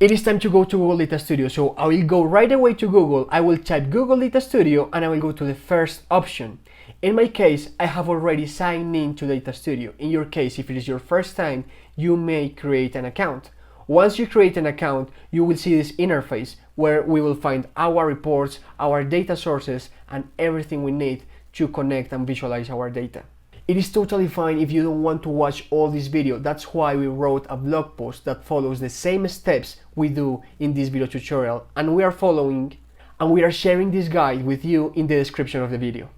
It is time to go to Google Data Studio, so I will go right away to Google. I will type Google Data Studio and I will go to the first option. In my case, I have already signed in to Data Studio. In your case, if it is your first time, you may create an account. Once you create an account, you will see this interface where we will find our reports, our data sources, and everything we need to connect and visualize our data. It is totally fine if you don't want to watch all this video. That's why we wrote a blog post that follows the same steps we do in this video tutorial, and we are sharing this guide with you in the description of the video.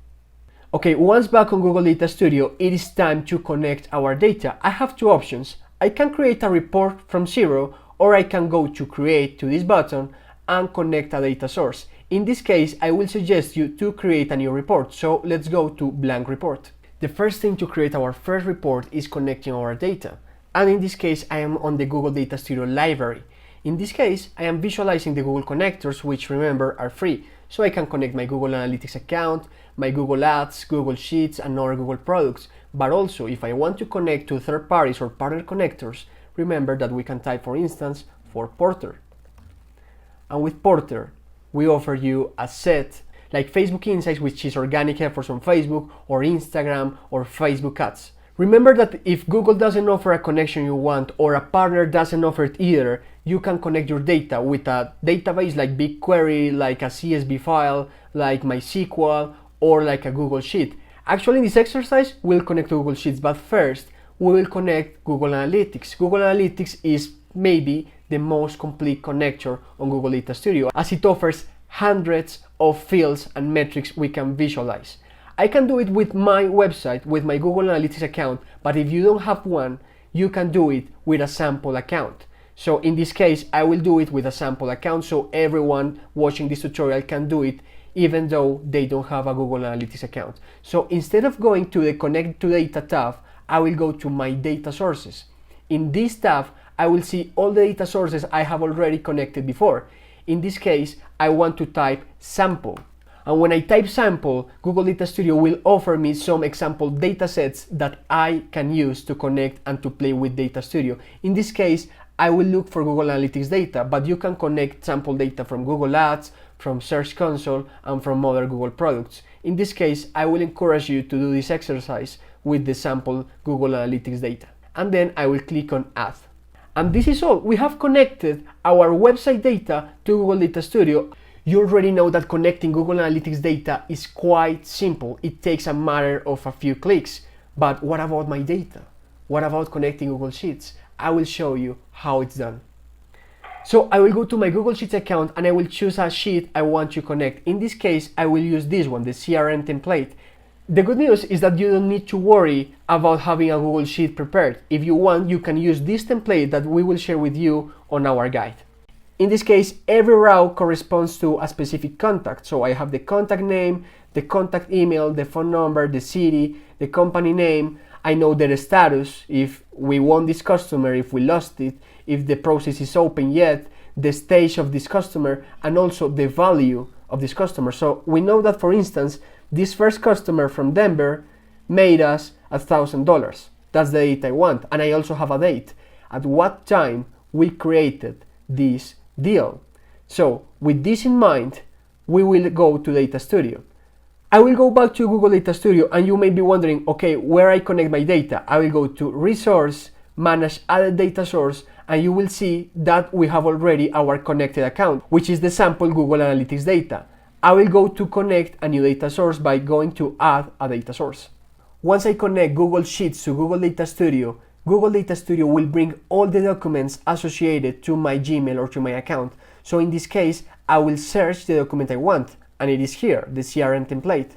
Okay, once back on Google Data Studio, it is time to connect our data. I have two options. I can create a report from zero, or I can go to create to this button and connect a data source. In this case, I will suggest you to create a new report. So let's go to blank report. The first thing to create our first report is connecting our data. And in this case, I am on the Google Data Studio library. In this case, I am visualizing the Google connectors, which remember are free. So I can connect my Google Analytics account, my Google Ads, Google Sheets, and other Google products. But also, if I want to connect to third parties or partner connectors, remember that we can type, for instance, for Porter. And with Porter, we offer you a set like Facebook Insights, which is organic efforts on Facebook, or Instagram, or Facebook ads. Remember that if Google doesn't offer a connection you want, or a partner doesn't offer it either, you can connect your data with a database like BigQuery, like a CSV file, like MySQL, or like a Google Sheet. Actually, in this exercise, we'll connect to Google Sheets, but first, we will connect Google Analytics. Google Analytics is maybe the most complete connector on Google Data Studio, as it offers hundreds of fields and metrics we can visualize. I can do it with my website, with my Google Analytics account, but if you don't have one, you can do it with a sample account. So in this case, I will do it with a sample account, so everyone watching this tutorial can do it even though they don't have a Google Analytics account. So instead of going to the Connect to Data tab, I will go to My Data Sources. In this tab, I will see all the data sources I have already connected before. In this case, I want to type sample. And when I type sample, Google Data Studio will offer me some example datasets that I can use to connect and to play with Data Studio. In this case, I will look for Google Analytics data, but you can connect sample data from Google Ads, from Search Console, and from other Google products. In this case, I will encourage you to do this exercise with the sample Google Analytics data. And then I will click on Add. And this is all. We have connected our website data to Google Data Studio. You already know that connecting Google Analytics data is quite simple. It takes a matter of a few clicks. But what about my data? What about connecting Google Sheets? I will show you how it's done. So I will go to my Google Sheets account and I will choose a sheet I want to connect. In this case, I will use this one, the CRM template. The good news is that you don't need to worry about having a Google Sheet prepared. If you want, you can use this template that we will share with you on our guide. In this case, every row corresponds to a specific contact. So I have the contact name, the contact email, the phone number, the city, the company name. I know their status, if we won this customer, if we lost it, if the process is open yet, the stage of this customer, and also the value of this customer. So we know that, for instance, this first customer from Denver made us $1,000. That's the date I want. And I also have a date at what time we created this deal. So with this in mind, we will go to Data Studio. I will go back to Google Data Studio and you may be wondering, okay, where I connect my data? I will go to Resource, Manage Added Data Source, and you will see that we have already our connected account, which is the sample Google Analytics data. I will go to connect a new data source by going to Add a Data Source. Once I connect Google Sheets to Google Data Studio will bring all the documents associated to my Gmail or to my account. So in this case, I will search the document I want, and it is here, the CRM template.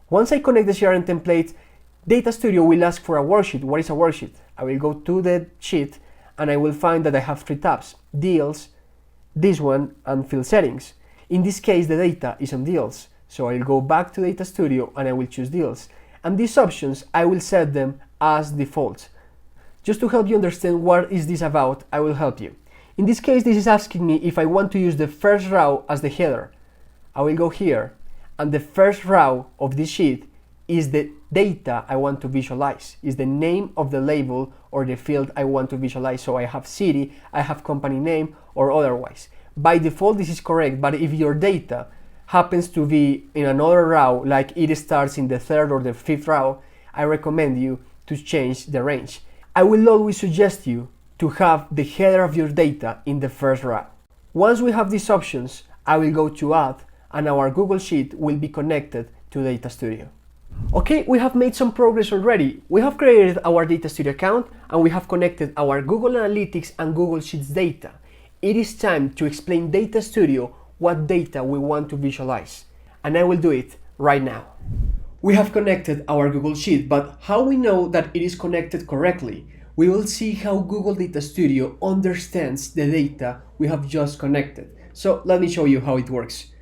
Once I connect the CRM template, Data Studio will ask for a worksheet. What is a worksheet? I will go to the sheet and I will find that I have three tabs: Deals, this one, and Field Settings. In this case, the data is on Deals. So I'll go back to Data Studio and I will choose Deals. And these options, I will set them as default. Just to help you understand what is this about, I will help you. In this case, this is asking me if I want to use the first row as the header. I will go here, and the first row of this sheet is the data I want to visualize. Is the name of the label or the field I want to visualize. So I have city, I have company name, or otherwise. By default, this is correct, but if your data happens to be in another row, like it starts in the third or the fifth row, I recommend you to change the range. I will always suggest you to have the header of your data in the first row. Once we have these options, I will go to Add, and our Google Sheet will be connected to Data Studio. Okay, we have made some progress already. We have created our Data Studio account and we have connected our Google Analytics and Google Sheets data. It is time to explain Data Studio what data we want to visualize, and I will do it right now. We have connected our Google Sheet, but how we know that it is connected correctly? We will see how Google Data Studio understands the data we have just connected. So let me show you how it works.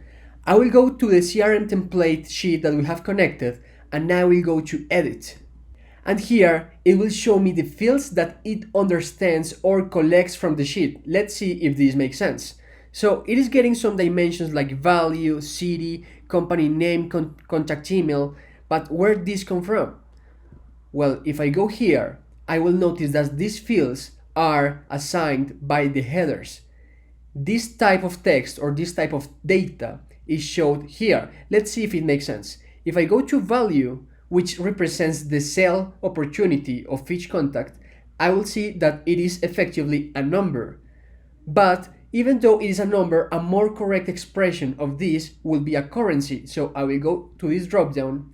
I will go to the CRM template sheet that we have connected, and now I will go to Edit. And here it will show me the fields that it understands or collects from the sheet. Let's see if this makes sense. So it is getting some dimensions like value, city, company name, contact email, but where did this come from? Well, if I go here, I will notice that these fields are assigned by the headers. This type of text or this type of data is showed here. Let's see if it makes sense. If I go to value, which represents the sale opportunity of each contact, I will see that it is effectively a number. But even though it is a number, a more correct expression of this will be a currency. So I will go to this dropdown,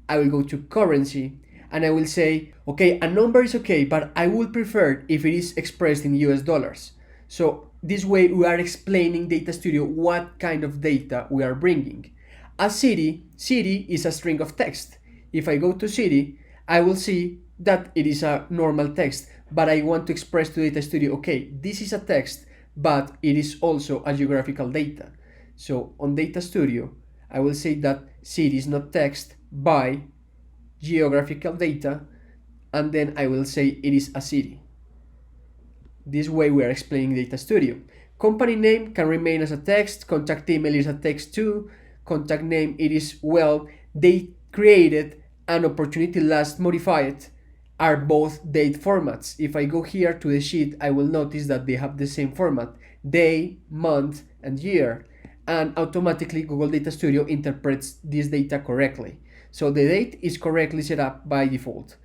I will go to currency, and I will say, okay, a number is okay, but I would prefer if it is expressed in US dollars. So this way we are explaining Data Studio what kind of data we are bringing. A city is a string of text. If I go to city, I will see that it is a normal text, but I want to express to Data Studio, okay, this is a text, but it is also a geographical data. So on Data Studio, I will say that city is not text by geographical data, and then I will say it is a city. This way we are explaining Data Studio. Company name can remain as a text, contact email is a text too, contact name it is, well, they created an opportunity last modified are both date formats. If I go here to the sheet, I will notice that they have the same format, day, month, and year, and automatically Google Data Studio interprets this data correctly. So the date is correctly set up by default.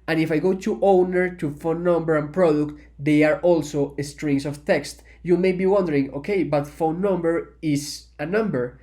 And if I go to owner, to phone number and product, they are also strings of text. You may be wondering, okay, but phone number is a number.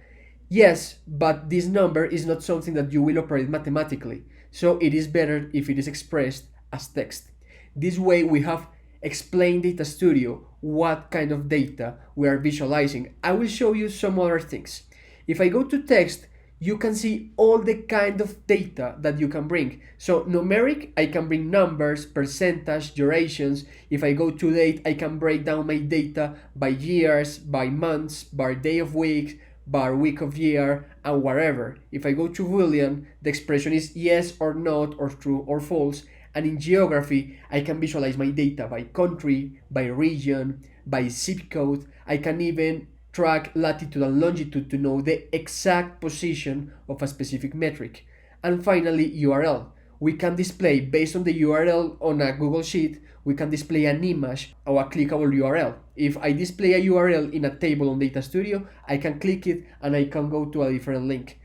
Yes, but this number is not something that you will operate mathematically. So it is better if it is expressed as text. This way we have explained Data Studio what kind of data we are visualizing. I will show you some other things. If I go to text, you can see all the kind of data that you can bring. So numeric, I can bring numbers, percentage, durations. If I go to date, I can break down my data by years, by months, by day of week, by week of year, and whatever. If I go to Boolean, the expression is yes or not, or true or false. And in geography, I can visualize my data by country, by region, by zip code. I can even track latitude and longitude to know the exact position of a specific metric. And finally, URL. We can display, based on the URL on a Google Sheet, we can display an image or a clickable URL. If I display a URL in a table on Data Studio, I can click it and I can go to a different link.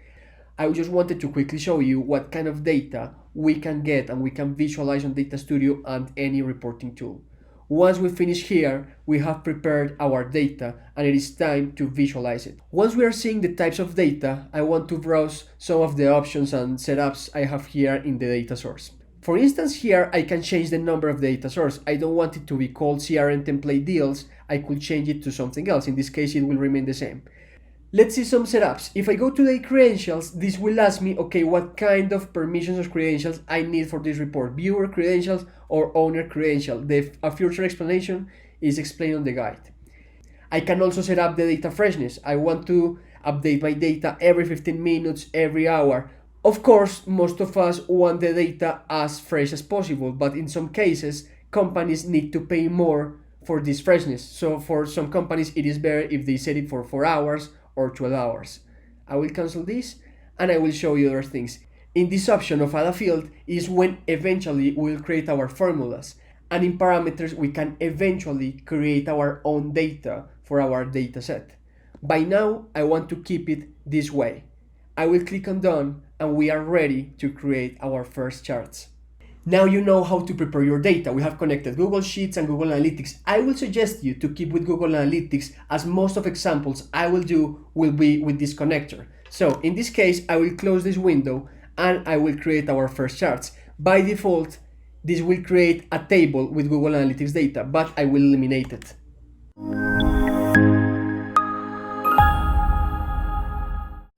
I just wanted to quickly show you what kind of data we can get and we can visualize on Data Studio and any reporting tool. Once we finish here, we have prepared our data and it is time to visualize it. Once we are seeing the types of data, I want to browse some of the options and setups I have here in the data source. For instance, here I can change the number of the data source. I don't want it to be called CRM template deals. I could change it to something else. In this case, it will remain the same. Let's see some setups. If I go to the credentials, this will ask me, okay, what kind of permissions or credentials I need for this report, viewer credentials or owner credential. A future explanation is explained on the guide. I can also set up the data freshness. I want to update my data every 15 minutes, every hour. Of course, most of us want the data as fresh as possible, but in some cases, companies need to pay more for this freshness. So for some companies, it is better if they set it for 4 hours or 12 hours. I will cancel this and I will show you other things. In this option of add a field is when eventually we'll create our formulas. And in parameters, we can eventually create our own data for our dataset. By now, I want to keep it this way. I will click on done and we are ready to create our first charts. Now you know how to prepare your data. We have connected Google Sheets and Google Analytics. I will suggest you to keep with Google Analytics, as most of examples I will do will be with this connector. So in this case, I will close this window and I will create our first charts. By default, this will create a table with Google Analytics data, but I will eliminate it.